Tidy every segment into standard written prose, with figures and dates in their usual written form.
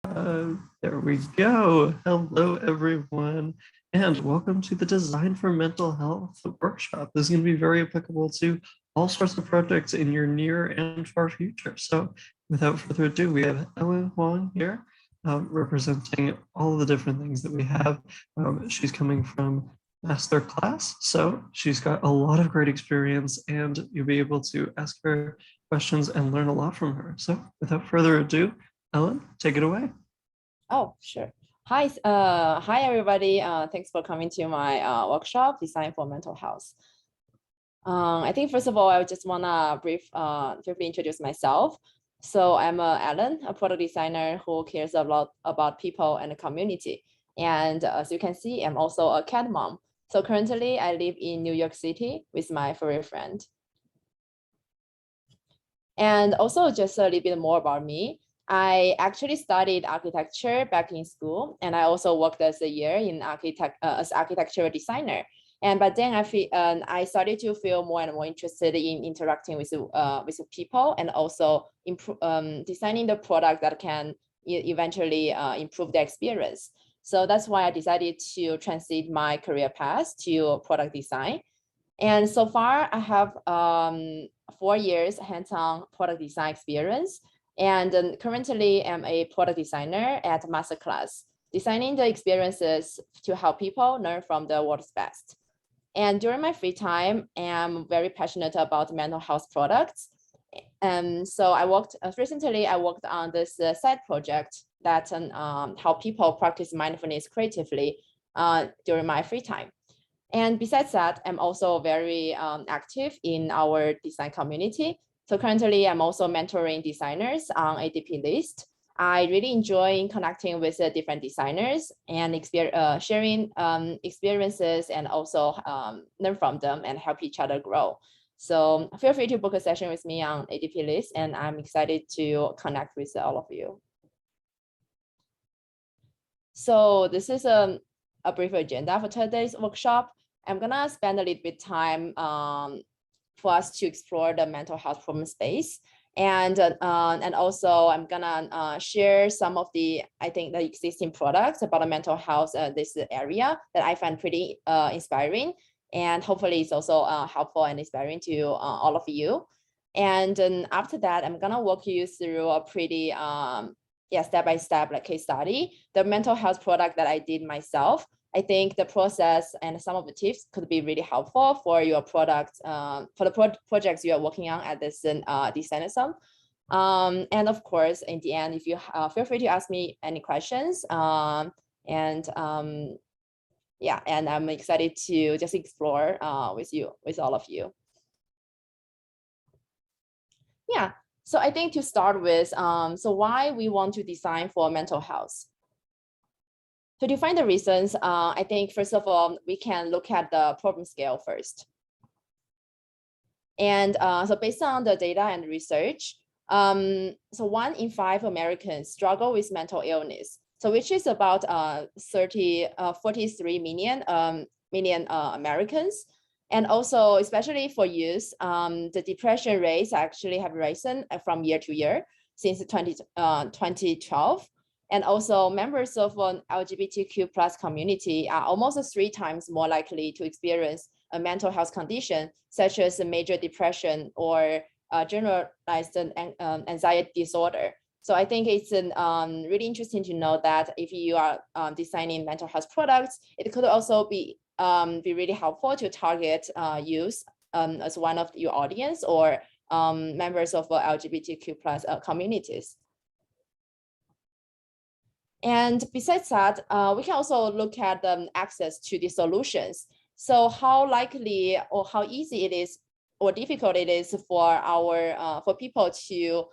There we go. Hello, everyone, and welcome to the Design for Mental Health workshop. This is going to be very applicable to all sorts of projects in your near and far future. So without further ado, we have Huang here representing all of the different things that we have. She's coming from MasterClass, so she's got a lot of great experience, and you'll be able to ask her questions and learn a lot from her. So without further ado, Ellen, take it away. Oh, sure. Hi everybody. Thanks for coming to my workshop, Design for Mental Health. I think first of all, I just wanna briefly introduce myself. So I'm Ellen, a product designer who cares a lot about people and the community. And as you can see, I'm also a cat mom. So currently I live in New York City with my furry friend. And also just a little bit more about me. I actually studied architecture back in school, and I also worked as a year in as architectural designer. And but then I started to feel more and more interested in interacting with people, and also designing the product that can eventually improve the experience. So that's why I decided to transit my career path to product design. And so far, I have 4 years hands-on product design experience. And currently, I'm a product designer at MasterClass, designing the experiences to help people learn from the world's best. And during my free time, I'm very passionate about mental health products. And so recently I worked on this side project that help people practice mindfulness creatively during my free time. And besides that, I'm also very active in our design community. So currently, I'm also mentoring designers on ADP list. I really enjoy connecting with different designers and sharing experiences, and also learn from them and help each other grow. So feel free to book a session with me on ADP list, and I'm excited to connect with all of you. So this is a brief agenda for today's workshop. I'm gonna spend a little bit time for us to explore the mental health problem space. And also I'm gonna share some of the existing products about the mental health this area that I find pretty inspiring, and hopefully it's also helpful and inspiring to all of you. And then after that, I'm gonna walk you through a pretty step-by-step like case study, the mental health product that I did myself. I think the process and some of the tips could be really helpful for your product, for the projects you are working on at this designathon. And of course, in the end, if you feel free to ask me any questions. And I'm excited to just explore with all of you. Yeah, so I think to start with, so why we want to design for mental health. To define the reasons, I think first of all, we can look at the problem scale first. And so based on the data and research, so 1 in 5 Americans struggle with mental illness. So which is about 43 million Americans. And also, especially for youth, the depression rates actually have risen from year to year since 2012. And also members of an LGBTQ plus community are almost 3 times more likely to experience a mental health condition, such as a major depression or generalized anxiety disorder. So I think it's really interesting to know that if you are designing mental health products, it could also be really helpful to target youth as one of your audience, or members of LGBTQ plus communities. And besides that, we can also look at access to the solutions. So how likely or how easy it is or difficult it is for people to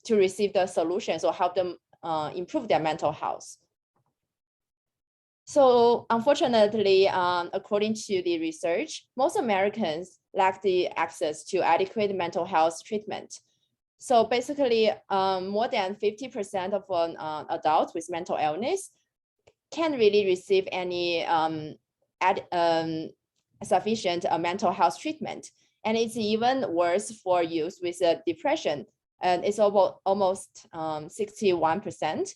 receive the solutions or help them improve their mental health. So unfortunately, according to the research, most Americans lack the access to adequate mental health treatment. So basically, more than 50% of adults with mental illness can't really receive any sufficient mental health treatment. And it's even worse for youth with depression. and it's almost 61%.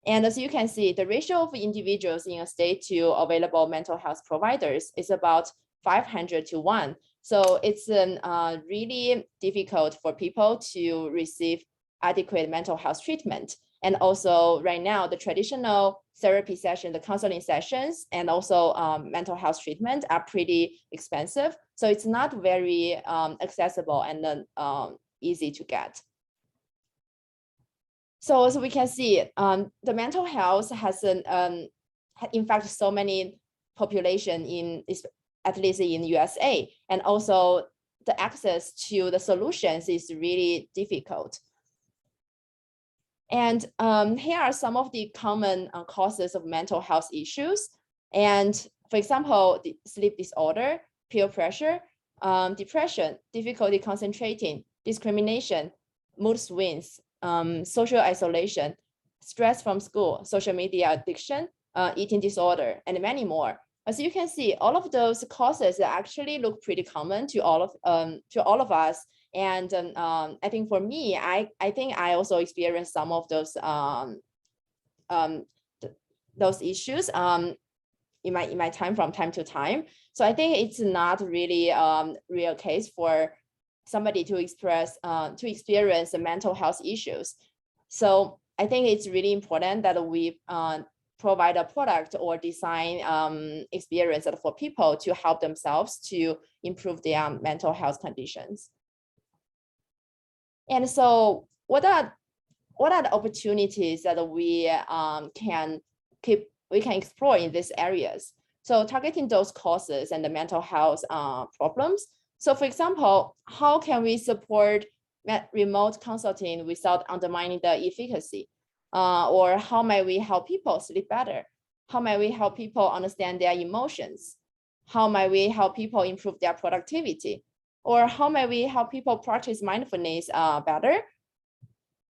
And as you can see, the ratio of individuals in a state to available mental health providers is about 500 to 1. So it's really difficult for people to receive adequate mental health treatment. And also right now, the traditional therapy session, the counseling sessions, and also mental health treatment are pretty expensive. So it's not very accessible and easy to get. So as we can see, the mental health has in fact so many population in, at least in USA, and also the access to the solutions is really difficult. And here are some of the common causes of mental health issues. And for example, the sleep disorder, peer pressure, depression, difficulty concentrating, discrimination, mood swings, social isolation, stress from school, social media addiction, eating disorder, and many more. As you can see, all of those causes actually look pretty common to all of us. And I think for me, I think I also experienced some of those issues in my time from time to time. So I think it's not really real case for somebody to experience the mental health issues. So I think it's really important that we provide a product or design experience for people to help themselves to improve their mental health conditions. And so what are the opportunities that we can explore in these areas? So targeting those causes and the mental health problems. So for example, how can we support remote consulting without undermining the efficacy? Or how might we help people sleep better? How might we help people understand their emotions? How might we help people improve their productivity? Or how might we help people practice mindfulness better?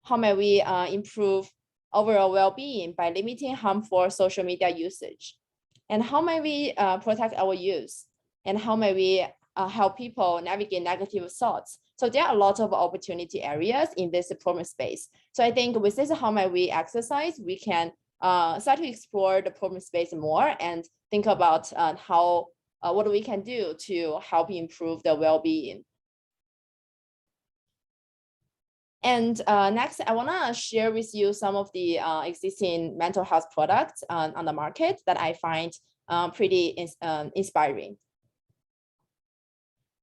How might we improve overall well-being by limiting harmful social media usage? And how might we protect our youth? And how might we help people navigate negative thoughts? So there are a lot of opportunity areas in this problem space. So I think with this, how might we exercise, we can start to explore the problem space more and think about what we can do to help improve the well-being. And next, I want to share with you some of the existing mental health products on the market that I find pretty inspiring.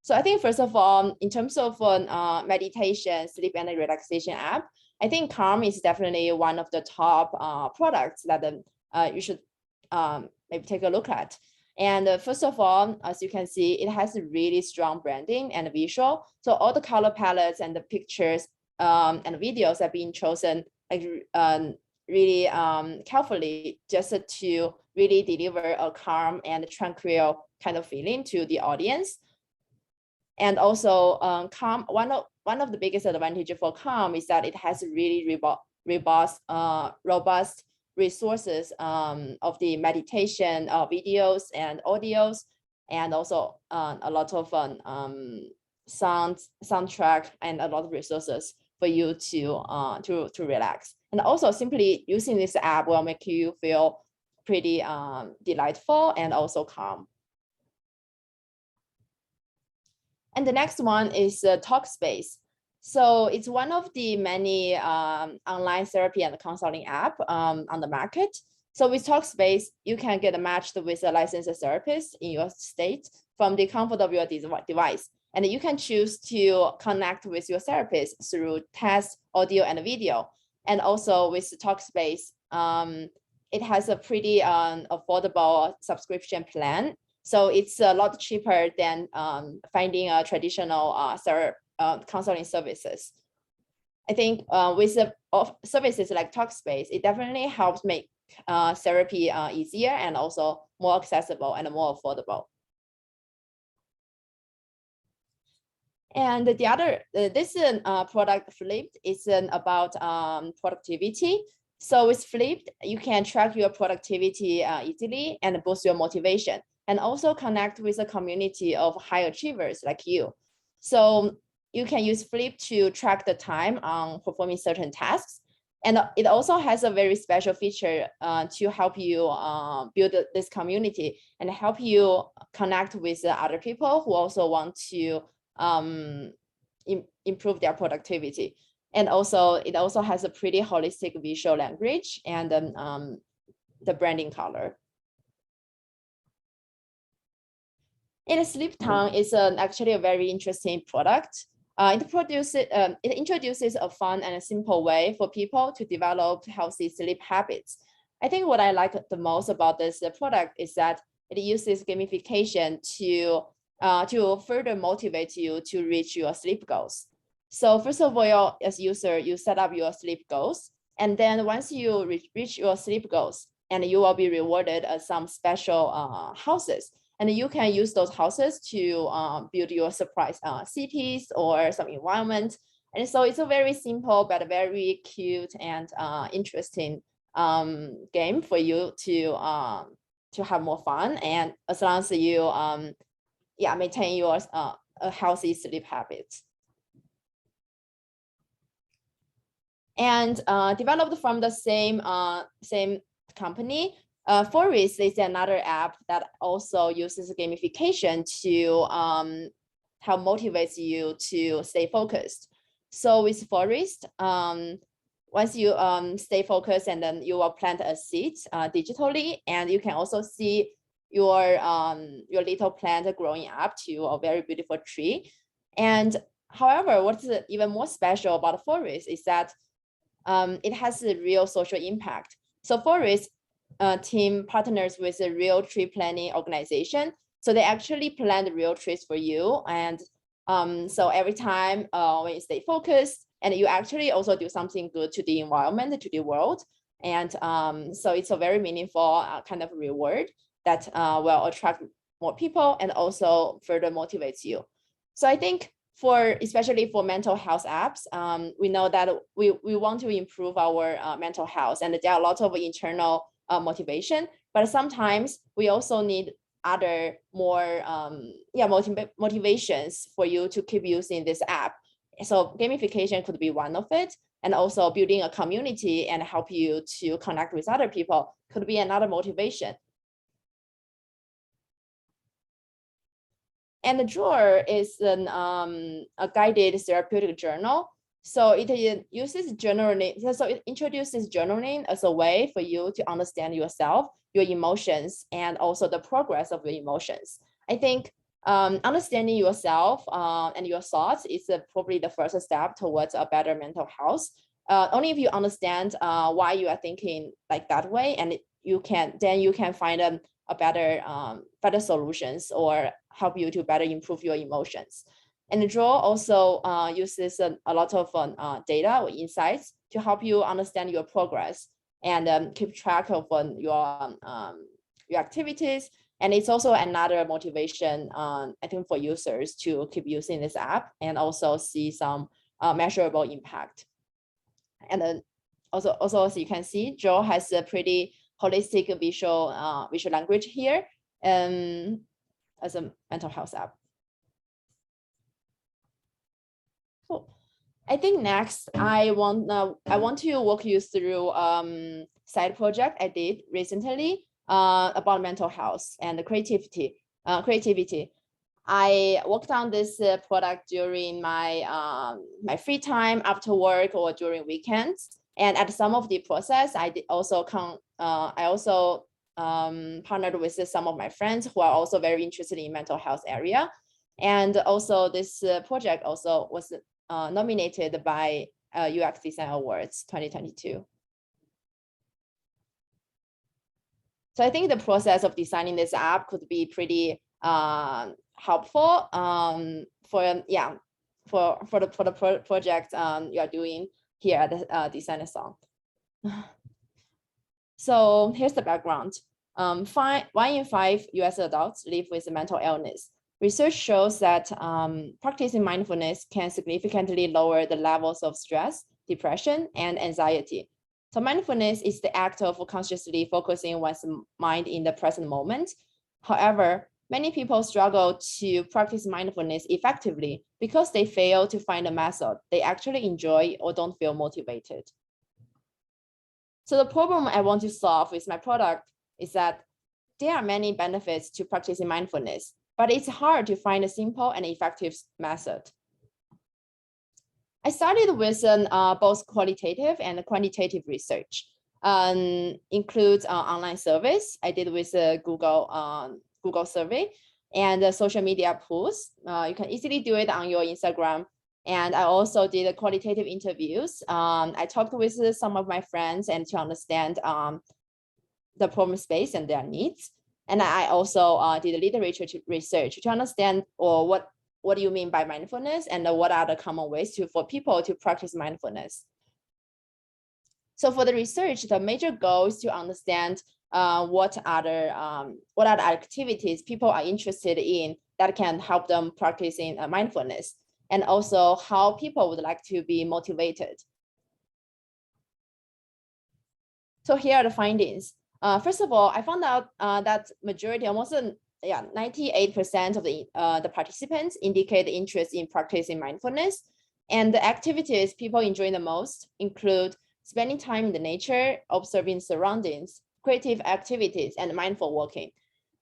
So I think first of all, in terms of meditation, sleep and relaxation app, I think Calm is definitely one of the top products that you should maybe take a look at. And first of all, as you can see, it has a really strong branding and visual. So all the color palettes and the pictures and videos have been chosen like really carefully just to really deliver a calm and tranquil kind of feeling to the audience. And also Calm, one of the biggest advantages for Calm is that it has really robust resources of the meditation videos and audios, and also a lot of soundtrack and a lot of resources for you to relax. And also simply using this app will make you feel pretty delightful and also calm. And the next one is Talkspace. So it's one of the many online therapy and counseling app on the market. So with Talkspace, you can get matched with a licensed therapist in your state from the comfort of your device. And you can choose to connect with your therapist through text, audio, and video. And also with Talkspace, it has a pretty affordable subscription plan. So it's a lot cheaper than finding a traditional counseling services. I think with the services like Talkspace, it definitely helps make therapy easier and also more accessible and more affordable. And the other, this product Flipped is about productivity. So with Flipped, you can track your productivity easily and boost your motivation, and also connect with a community of high achievers like you. So you can use Flip to track the time on performing certain tasks. And it also has a very special feature to help you build this community and help you connect with other people who also want to improve their productivity. And also, it also has a pretty holistic visual language and the branding color. And SleepTown is actually a very interesting product. It introduces a fun and a simple way for people to develop healthy sleep habits. I think what I like the most about this product is that it uses gamification to further motivate you to reach your sleep goals. So first of all, as user, you set up your sleep goals, and then once you reach your sleep goals, and you will be rewarded some special houses. And you can use those houses to build your surprise cities or some environment. And so it's a very simple but very cute and interesting game for you to have more fun. And as long as you maintain your a healthy sleep habit. And developed from the same company, Forest is another app that also uses gamification to help motivate you to stay focused. So with Forest, once you stay focused, and then you will plant a seed digitally, and you can also see your little plant growing up to a very beautiful tree. And however, what's even more special about Forest is that it has a real social impact. So Forest team partners with a real tree planting organization. So they actually plant real trees for you. And so every time when you stay focused, and you actually also do something good to the environment, to the world. And so it's a very meaningful kind of reward that will attract more people and also further motivates you. So I think especially for mental health apps, we know that we want to improve our mental health, and there are a lot of internal motivation, but sometimes we also need other more motivations for you to keep using this app. So gamification could be one of it, and also building a community and help you to connect with other people could be another motivation. And the drawer is a guided therapeutic journal. So it uses journaling. So it introduces journaling as a way for you to understand yourself, your emotions, and also the progress of your emotions. I think understanding yourself and your thoughts is probably the first step towards a better mental health. Only if you understand why you are thinking like that way, and you can find a better solutions or help you to better improve your emotions. And the draw also uses a lot of data or insights to help you understand your progress and keep track of your activities. And it's also another motivation, I think, for users to keep using this app and also see some measurable impact. And then also as you can see, Draw has a pretty holistic visual language here as a mental health app. Cool. I think next I want to walk you through side project I did recently about mental health and creativity. I worked on this product during my my free time after work or during weekends. And at some of the process, I also partnered with some of my friends who are also very interested in mental health area. And also this project also was nominated by UX Design Awards 2022. So I think the process of designing this app could be pretty helpful for the project you are doing here at the designathon. So here's the background. 1 in 5 US adults live with mental illness. Research shows that practicing mindfulness can significantly lower the levels of stress, depression, and anxiety. So mindfulness is the act of consciously focusing one's mind in the present moment. However, many people struggle to practice mindfulness effectively because they fail to find a method they actually enjoy or don't feel motivated. So the problem I want to solve with my product is that there are many benefits to practicing mindfulness, but it's hard to find a simple and effective method. I started with both qualitative and quantitative research. Includes online surveys I did with Google survey and social media posts. You can easily do it on your Instagram. And I also did qualitative interviews. I talked with some of my friends and to understand the problem space and their needs. And I also did literature research to understand what do you mean by mindfulness and what are the common ways for people to practice mindfulness. So for the research, the major goal is to understand what other activities people are interested in that can help them practicing mindfulness, and also how people would like to be motivated. So here are the findings. First of all, I found out that majority, almost 98% of the participants indicate interest in practicing mindfulness. And the activities people enjoy the most include spending time in the nature, observing surroundings, creative activities, and mindful walking.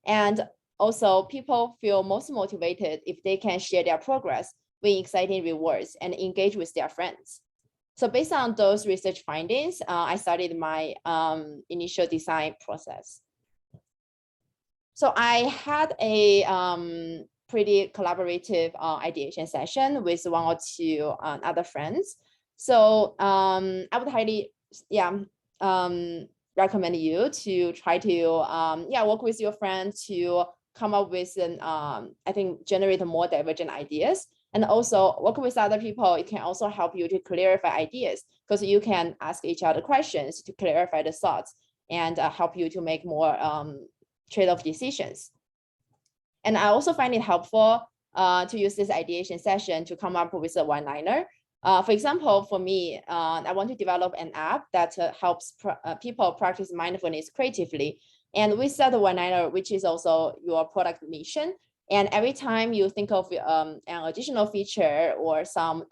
And also, people feel most motivated if they can share their progress, win exciting rewards, and engage with their friends. So based on those research findings, I started my initial design process. So I had a pretty collaborative ideation session with one or two other friends. So I would highly recommend you to try to work with your friends to come up with I think generate more divergent ideas. And also work with other people, it can also help you to clarify ideas because you can ask each other questions to clarify the thoughts and help you to make more trade-off decisions. And I also find it helpful to use this ideation session to come up with a one-liner. For example, for me, I want to develop an app that helps people practice mindfulness creatively. And we set the one-liner, which is also your product mission. And every time you think of an additional feature or some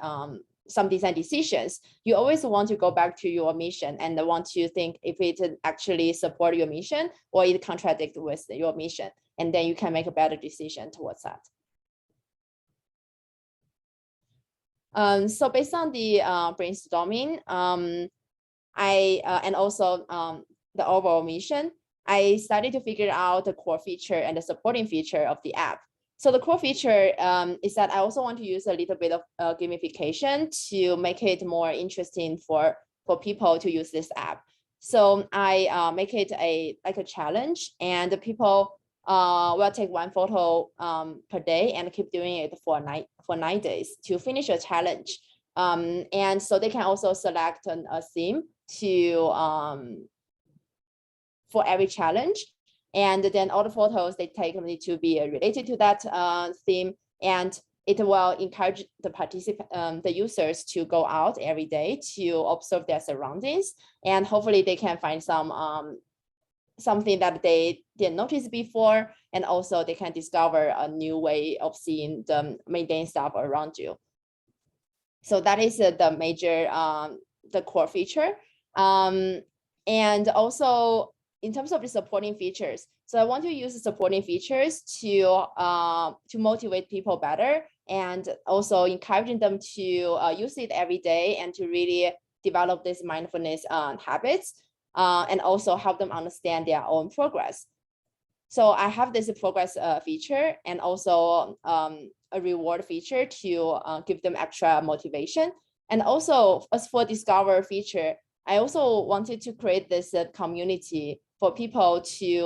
design decisions, you always want to go back to your mission and want to think if it actually support your mission or it contradicts with your mission. And then you can make a better decision towards that. So based on the brainstorming, and also the overall mission, I started to figure out the core feature and the supporting feature of the app. So the core feature is that I also want to use a little bit of gamification to make it more interesting for people to use this app. So I make it like a challenge, and the people will take one photo per day and keep doing it for 9 days to finish a challenge. And so they can also select a theme to for every challenge. And then all the photos they take need to be related to that theme, and it will encourage the users to go out every day to observe their surroundings, and hopefully they can find something that they didn't notice before, and also they can discover a new way of seeing the mundane stuff around you. So that is the major, the core feature. And also in terms of the supporting features, so I want to use the supporting features to motivate people better, and also encouraging them to use it every day and to really develop this mindfulness habits, and also help them understand their own progress. So I have this progress feature and also a reward feature to give them extra motivation. And also as for discover feature, I also wanted to create this community for people to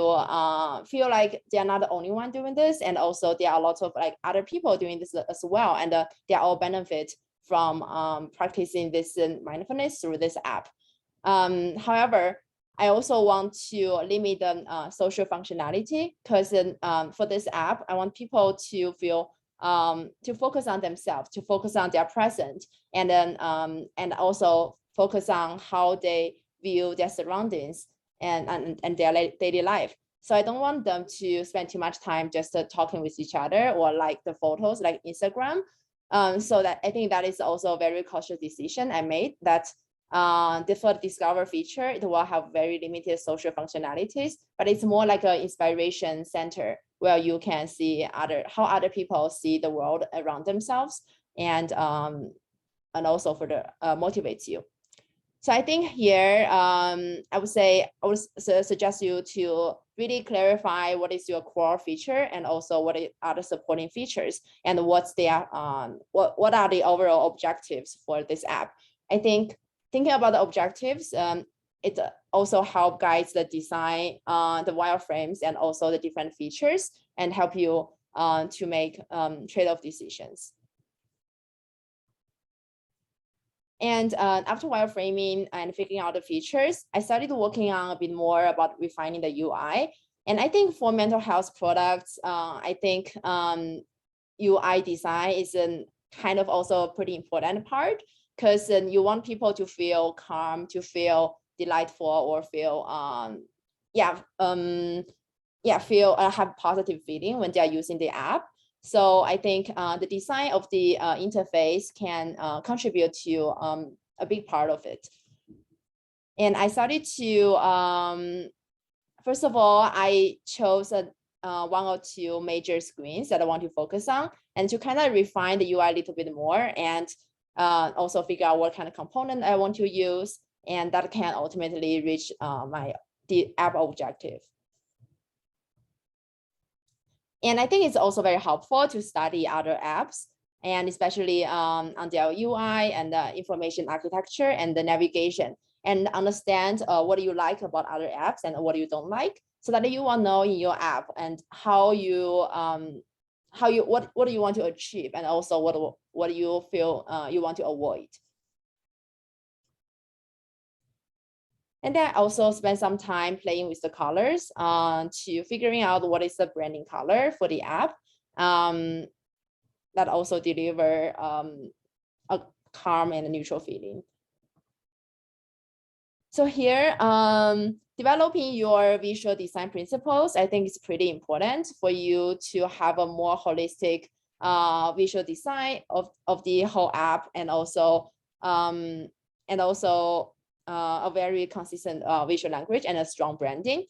feel like they're not the only one doing this, and also there are lots of like other people doing this as well, and they all benefit from practicing this mindfulness through this app. However, I also want to limit the social functionality, because for this app, I want people to feel to focus on themselves, to focus on their present, and then and also focus on how they view their surroundings and their daily life. So I don't want them to spend too much time just talking with each other or like the photos like Instagram. So that I think that is also a very cautious decision I made, that for the Discover feature, it will have very limited social functionalities, but it's more like an inspiration center where you can see how other people see the world around themselves, and also for the motivates you. So I think here, I would suggest you to really clarify what is your core feature, and also what are the supporting features, and what's their what are the overall objectives for this app. I think thinking about the objectives, it also help guides the design, the wireframes, and also the different features, and help you to make trade-off decisions. And after wireframing and figuring out the features, I started working on a bit more about refining the UI. And I think for mental health products, I think UI design is a kind of also a pretty important part, because you want people to feel calm, to feel delightful, or feel have positive feeling when they are using the app. So I think the design of the interface can contribute to a big part of it. And I started to, first of all, I chose one or two major screens that I want to focus on, and to kind of refine the UI a little bit more, and also figure out what kind of component I want to use, and that can ultimately reach the app objective. And I think it's also very helpful to study other apps, and especially on their UI and the information architecture and the navigation, and understand what do you like about other apps and what you don't like, so that you will know in your app and what do you want to achieve, and also what do you feel you want to avoid. And then I also spend some time playing with the colors to figuring out what is the branding color for the app that also deliver a calm and a neutral feeling. So here, developing your visual design principles, I think it's pretty important for you to have a more holistic visual design of the whole app, and also a very consistent visual language and a strong branding.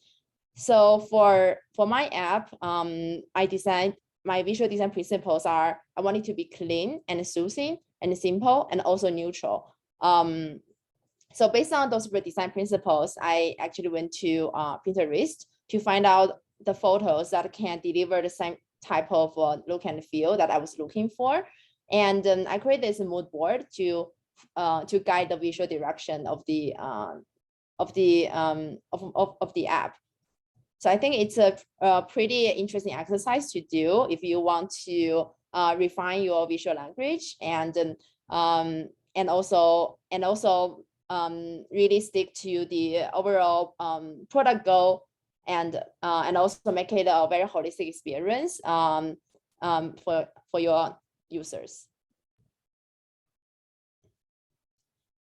So for my app, I designed my visual design principles are, I want it to be clean and soothing and simple and also neutral. So based on those design principles, I actually went to Pinterest to find out the photos that can deliver the same type of look and feel that I was looking for. And I created this mood board to guide the visual direction of the app. So I think it's a pretty interesting exercise to do if you want to refine your visual language, and also really stick to the overall product goal, and also make it a very holistic experience for your users.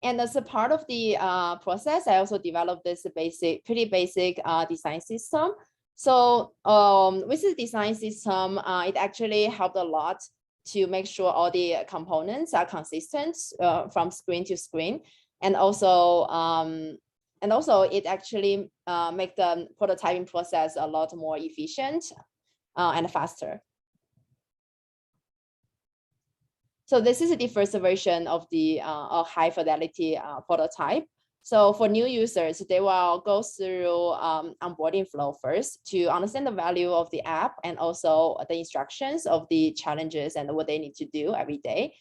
And as a part of the process, I also developed this pretty basic design system. So with the design system, it actually helped a lot to make sure all the components are consistent from screen to screen, and also it actually make the prototyping process a lot more efficient and faster. So this is the first version of the high fidelity prototype. So for new users, they will go through onboarding flow first to understand the value of the app, and also the instructions of the challenges and what they need to do every day.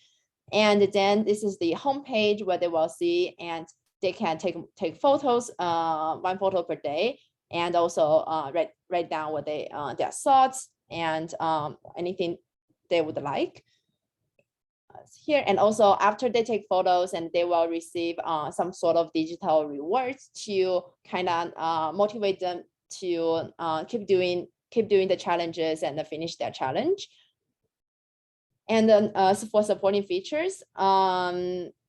And then this is the homepage where they will see, and they can take photos, 1 photo per day, and also write down what their thoughts and anything they would like. Here, and also after they take photos, and they will receive some sort of digital rewards to kind of motivate them to keep doing the challenges and finish their challenge. And then for supporting features,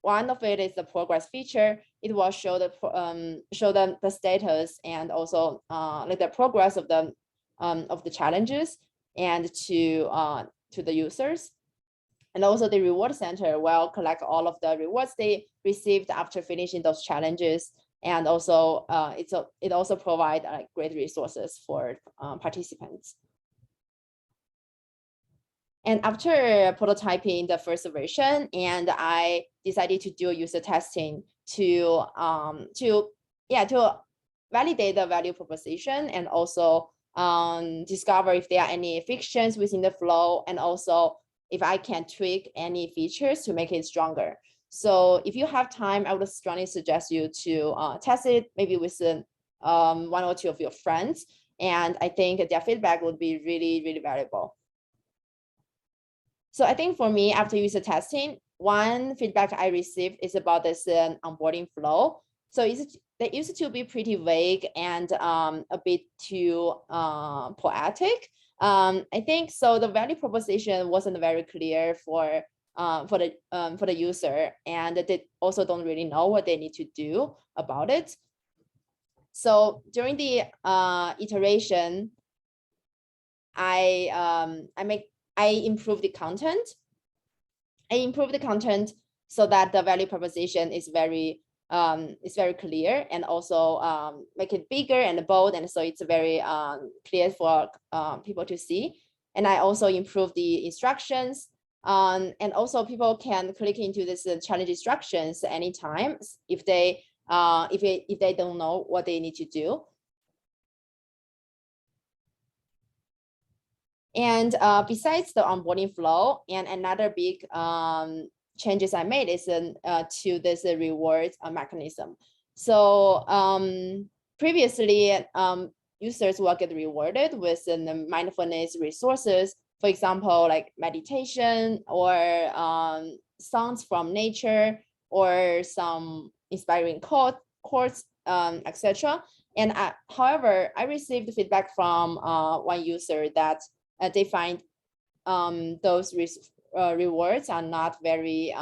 one of it is the progress feature. It will show the status and also like the progress of the challenges and to the users. And also the reward center will collect all of the rewards they received after finishing those challenges. And also it also provides great resources for participants. And after prototyping the first version, and I decided to do user testing to validate the value proposition and also discover if there are any frictions within the flow, and also if I can tweak any features to make it stronger. So if you have time, I would strongly suggest you to test it maybe with one or two of your friends. And I think their feedback would be really, really valuable. So I think for me, after user testing, one feedback I received is about this onboarding flow. So they used to be pretty vague and a bit too poetic. I think so. The value proposition wasn't very clear for the user, and they also don't really know what they need to do about it. So during the iteration, I improve the content. I improve the content so that the value proposition is very clear, and also make it bigger and bold, and so it's very clear for people to see. And I also improve the instructions, and also people can click into this challenge instructions anytime if they don't know what they need to do. And besides the onboarding flow, and another big changes I made is to this reward mechanism. So previously, users will get rewarded with the mindfulness resources, for example, like meditation or sounds from nature or some inspiring quotes, etc. And however, I received feedback from one user that they find those rewards are not very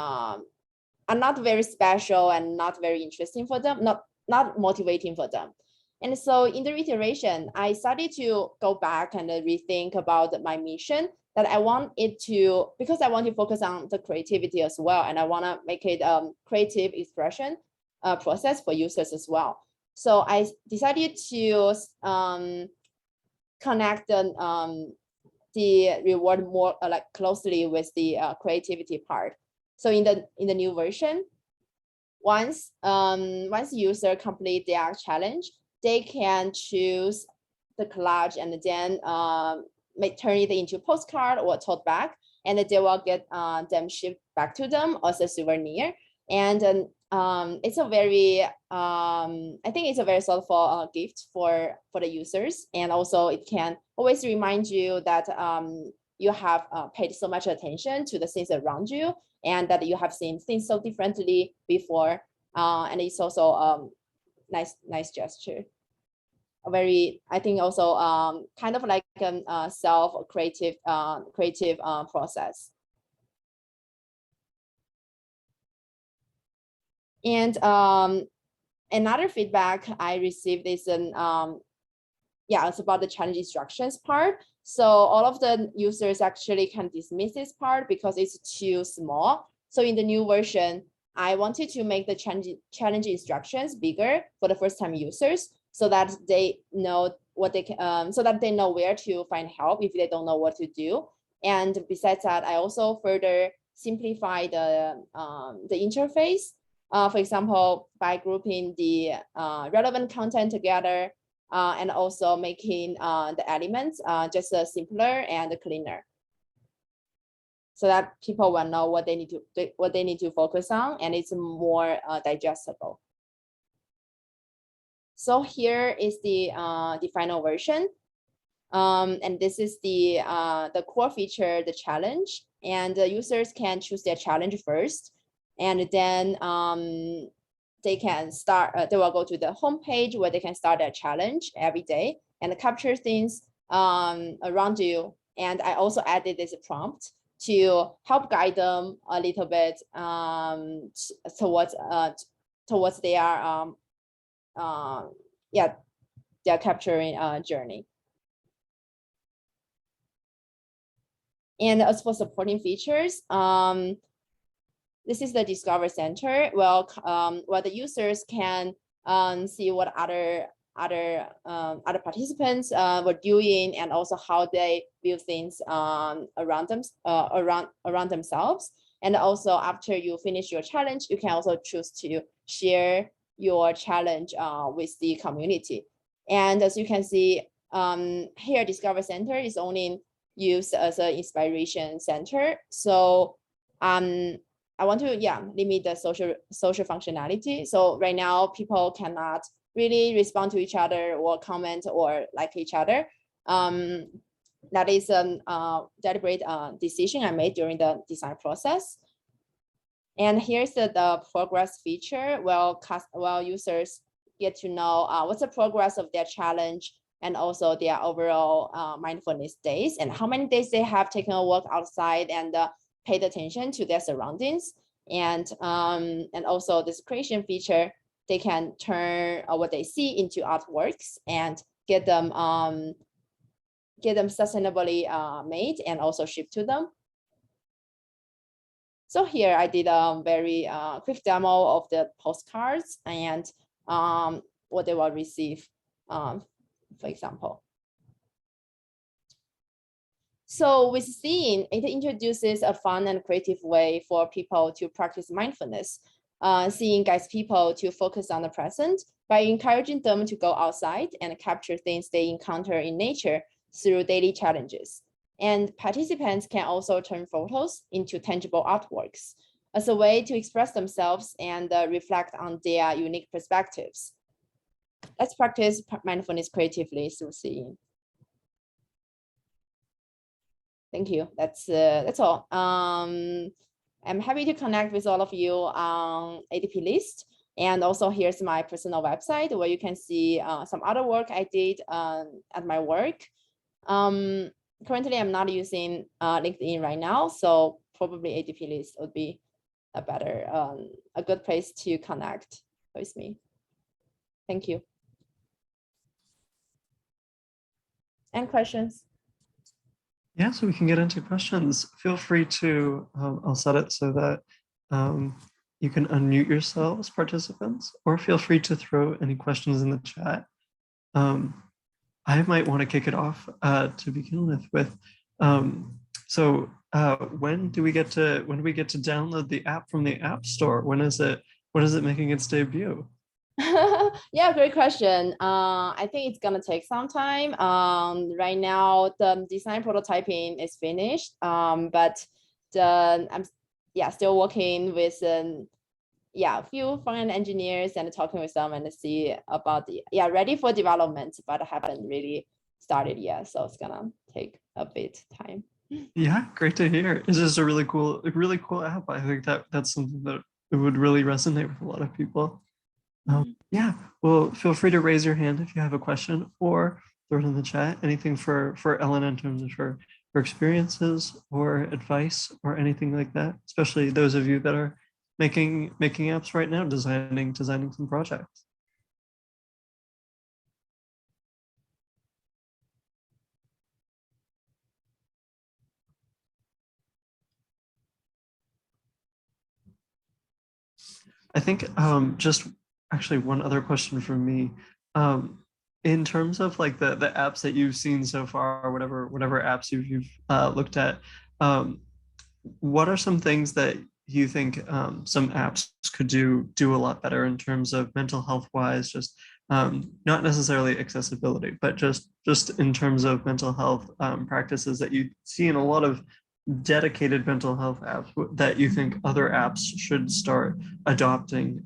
special and not very interesting for them, not motivating for them. And so in the iteration, I started to go back and rethink about my mission, that I want it to, because I want to focus on the creativity as well, and I want to make it creative expression process for users as well. So I decided to connect the reward more closely with the creativity part. So in the new version, once user complete their challenge, they can choose the collage and then turn it into postcard or tote bag, and they will get them shipped back to them as a souvenir. And it's a very I think it's a very thoughtful gift for the users, and also it can always remind you that you have paid so much attention to the things around you, and that you have seen things so differently before, and it's also nice gesture. A very, I think also kind of like a self-creative process. And another feedback I received is it's about the challenge instructions part. So all of the users actually can dismiss this part because it's too small. So in the new version, I wanted to make the challenge instructions bigger for the first-time users, so that they know what they can, so that they know where to find help if they don't know what to do. And besides that, I also further simplify the interface. For example, by grouping the relevant content together, and also making the elements just simpler and cleaner, so that people will know what they need to focus on, and it's more digestible. So here is the final version, and this is the core feature, the challenge, and the users can choose their challenge first, and then they can start. They will go to the home page where they can start their challenge every day and capture things around you. And I also added this prompt to help guide them a little bit towards their their capturing journey. And as for supporting features, this is the Discover Center. Well, where the users can see what other participants were doing, and also how they build things around themselves. And also, after you finish your challenge, you can also choose to share your challenge with the community. And as you can see here, Discover Center is only used as an inspiration center. So I want to limit the social functionality. So right now, people cannot really respond to each other or comment or like each other. That is a deliberate decision I made during the design process. And here's the progress feature. Well, users get to know what's the progress of their challenge, and also their overall mindfulness days, and how many days they have taken a walk outside and paid attention to their surroundings. And also this creation feature, they can turn what they see into artworks and get them sustainably made and also shipped to them. So here I did a very quick demo of the postcards and what they will receive, for example. So with Seeing, it introduces a fun and creative way for people to practice mindfulness. Seeing guides people to focus on the present by encouraging them to go outside and capture things they encounter in nature through daily challenges. And participants can also turn photos into tangible artworks as a way to express themselves and reflect on their unique perspectives. Let's practice mindfulness creatively through Seeing. Thank you. That's all. I'm happy to connect with all of you on ADP list. And also here's my personal website where you can see some other work I did at my work. Currently, I'm not using LinkedIn right now, so probably ADP list would be a good place to connect with me. Thank you. And questions? Yeah, so we can get into questions. Feel free to, I'll set it so that you can unmute yourselves, participants, or feel free to throw any questions in the chat. I might want to kick it off to begin with. When do we get to download the app from the App Store? When is it making its debut? Yeah, great question. I think it's gonna take some time. Right now the design prototyping is finished, but I'm still working with a few front-end engineers and talking with them and see about ready for development, but I haven't really started yet, so it's gonna take a bit time. Yeah, great to hear. It's just a really cool app. I think that's something that it would really resonate with a lot of people. Yeah, well, feel free to raise your hand if you have a question, or throw it in the chat. Anything for Ellen in terms of her experiences or advice or anything like that, especially those of you that are making apps right now, designing some projects. I think just actually one other question from me. In terms of like the apps that you've seen so far, whatever apps you've looked at, what are some things that you think some apps could do a lot better in terms of mental health wise, just not necessarily accessibility, but just in terms of mental health practices that you see in a lot of dedicated mental health apps that you think other apps should start adopting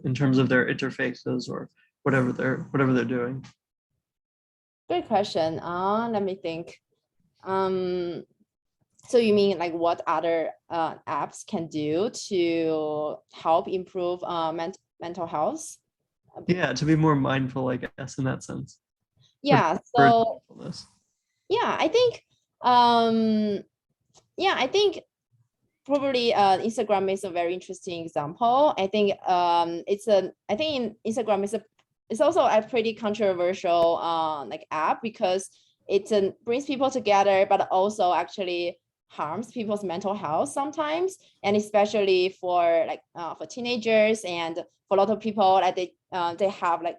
in terms of their interfaces or whatever they're doing? Good question. Let me think. So you mean like what other apps can do to help improve mental health? Yeah, to be more mindful, I guess, in that sense. Yeah. So yeah, I think yeah, I think probably Instagram is a very interesting example. I think I think Instagram it's also a pretty controversial like app because it brings people together, but also actually harms people's mental health sometimes, and especially for like for teenagers and for a lot of people that they have like,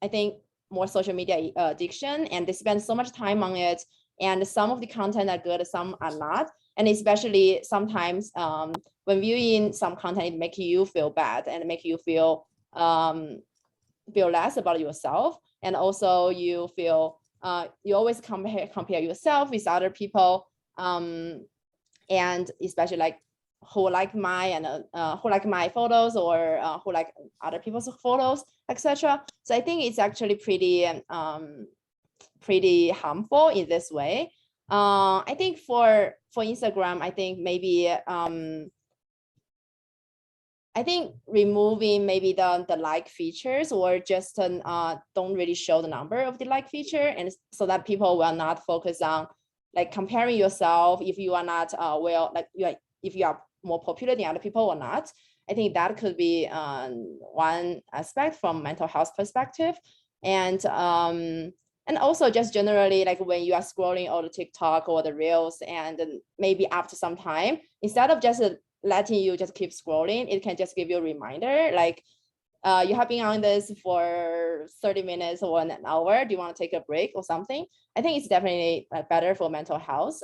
I think, more social media addiction, and they spend so much time on it, and some of the content are good, some are not, and especially sometimes when viewing some content, it makes you feel bad and make you feel less about yourself, and also you feel you always compare yourself with other people, and especially like who like my photos, or who like other people's photos, etc. So I think it's actually pretty harmful in this way. I think for Instagram, I think maybe I think removing maybe the like features, or just don't really show the number of the like feature, and so that people will not focus on like comparing yourself if you are not if you are more popular than other people or not. I think that could be one aspect from mental health perspective. And also just generally, like when you are scrolling all the TikTok or the reels, and then maybe after some time, instead of just letting you just keep scrolling, it can just give you a reminder, like you have been on this for 30 minutes or an hour. Do you want to take a break or something? I think it's definitely better for mental health.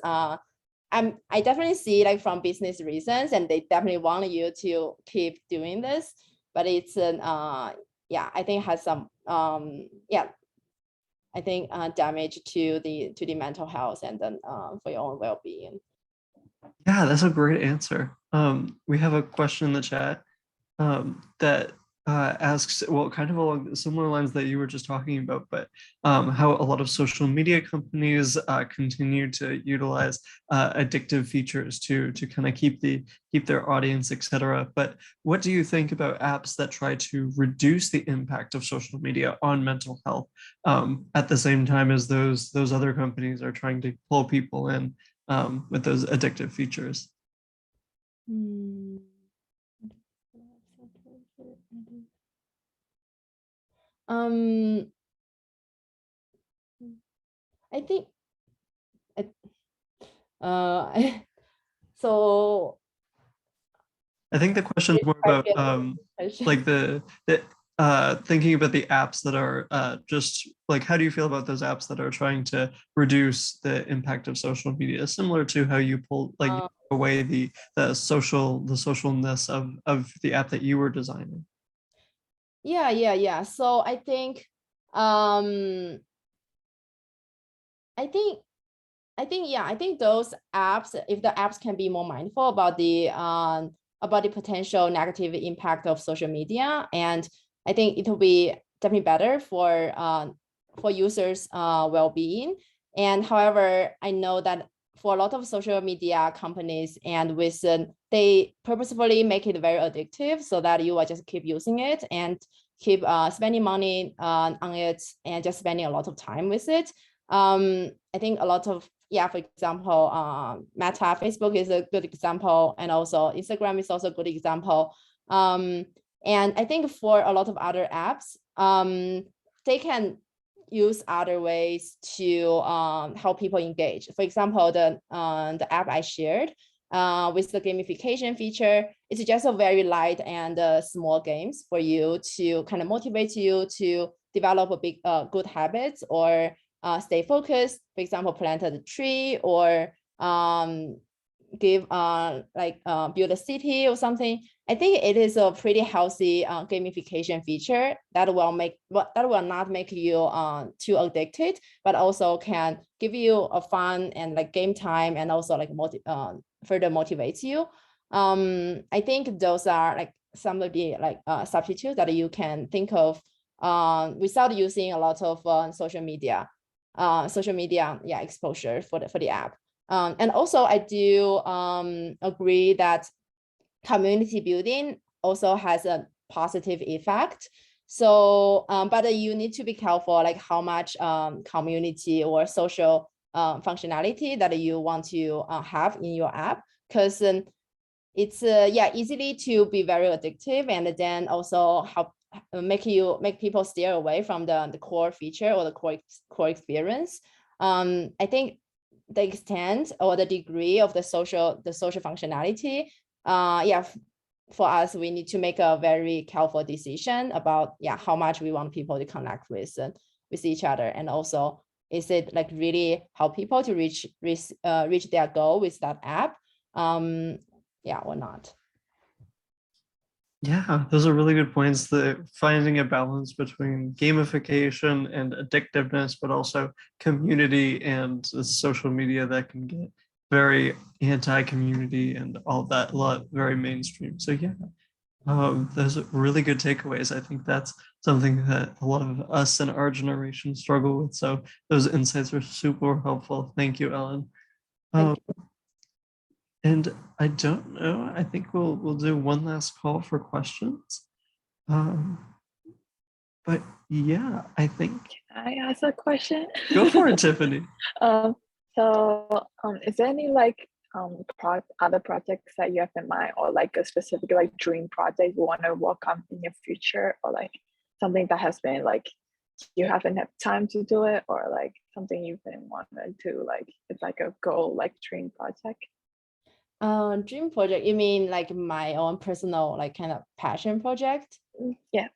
I definitely see like from business reasons, and they definitely want you to keep doing this, but it's yeah, I think has some yeah, I think damage to the mental health, and then for your own well-being. Yeah, that's a great answer. We have a question in the chat that asks, well, kind of along similar lines that you were just talking about, but how a lot of social media companies continue to utilize addictive features to kind of keep their audience, etc. But what do you think about apps that try to reduce the impact of social media on mental health at the same time as those other companies are trying to pull people in with those addictive features? I think so I think the question is more about like the thinking about the apps that are just like, how do you feel about those apps that are trying to reduce the impact of social media, similar to how you pull like away the socialness of the app that you were designing? Yeah. So I think I think those apps, if the apps can be more mindful about the potential negative impact of social media, and I think it will be definitely better for users' well-being. And however, I know that for a lot of social media companies and with they purposefully make it very addictive, so that you will just keep using it and keep spending money on it, and just spending a lot of time with it. I think a lot of, yeah, for example, Meta, Facebook is a good example, and also Instagram is also a good example. And I think for a lot of other apps, they can use other ways to help people engage. For example, the app I shared with the gamification feature, it's just a very light and small games for you to kind of motivate you to develop a big good habits, or stay focused. For example, plant a tree, or build a city or something. I think it is a pretty healthy gamification feature that will not make you too addicted, but also can give you a fun and like game time, and also like further motivates you. I think those are like some of the like substitutes that you can think of without using a lot of social media exposure for the app. And also I do agree that community building also has a positive effect. So but you need to be careful like how much community or social functionality that you want to have in your app, because it's easily to be very addictive, and then also help make people steer away from the core feature or the core experience. I think the extent or the degree of the social functionality, for us, we need to make a very careful decision about how much we want people to connect with each other, and also is it like really help people to reach their goal with that app, or not. Yeah, those are really good points. Finding a balance between gamification and addictiveness, but also community and the social media that can get very anti-community and all that, a lot very mainstream. So yeah, those are really good takeaways. I think that's something that a lot of us in our generation struggle with. So those insights are super helpful. Thank you, Ellen. Thank you. And I don't know, I think we'll do one last call for questions. But yeah, I think. Can I ask a question? Go for it, Tiffany. Is there any like other projects that you have in mind, or like a specific like dream project you want to work on in your future, or like something that has been like you haven't had time to do it, or like something you've been wanting to like, it's like a goal, like dream project? Dream project, you mean like my own personal like kind of passion project? Yeah.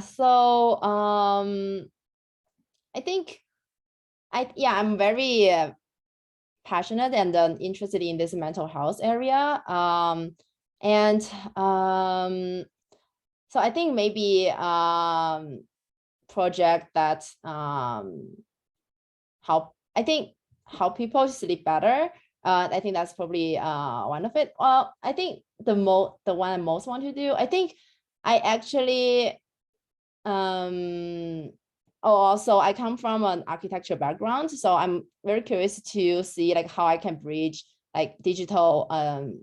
So I think I'm very passionate and interested in this mental health area, so I think maybe project that help people sleep better. I think that's probably one of it. Well, I think the one I most want to do, I think I actually also I come from an architecture background, so I'm very curious to see like how I can bridge like digital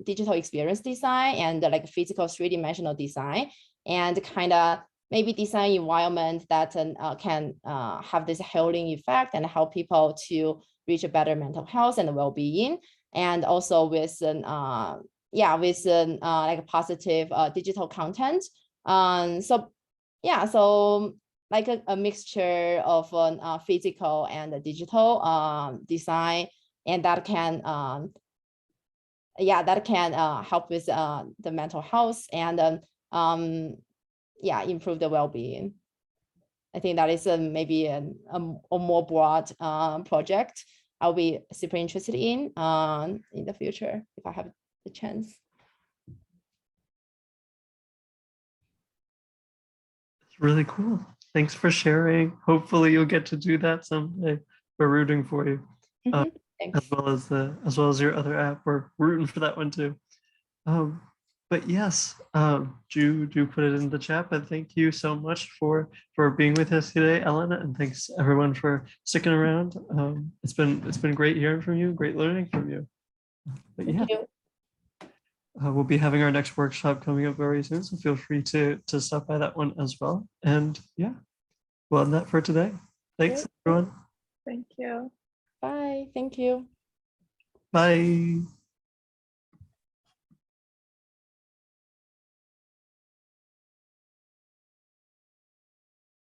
experience design and like physical three-dimensional design, and kind of maybe design environment that can have this healing effect and help people to reach a better mental health and well-being, and also with like a positive digital content. So like a mixture of physical and digital design, and that can help with the mental health and improve the well-being. I think that is maybe a more broad project I'll be super interested in the future if I have the chance. It's really cool. Thanks for sharing. Hopefully you'll get to do that someday. We're rooting for you. Thanks. as well as your other app. We're rooting for that one too. But yes, do put it in the chat. But thank you so much for being with us today, Ellen, and thanks everyone for sticking around. It's been great hearing from you, great learning from you. But yeah, we'll be having our next workshop coming up very soon, so feel free to stop by that one as well. And yeah, well, and that for today. Thanks, everyone. Thank you. Bye. Thank you. Bye.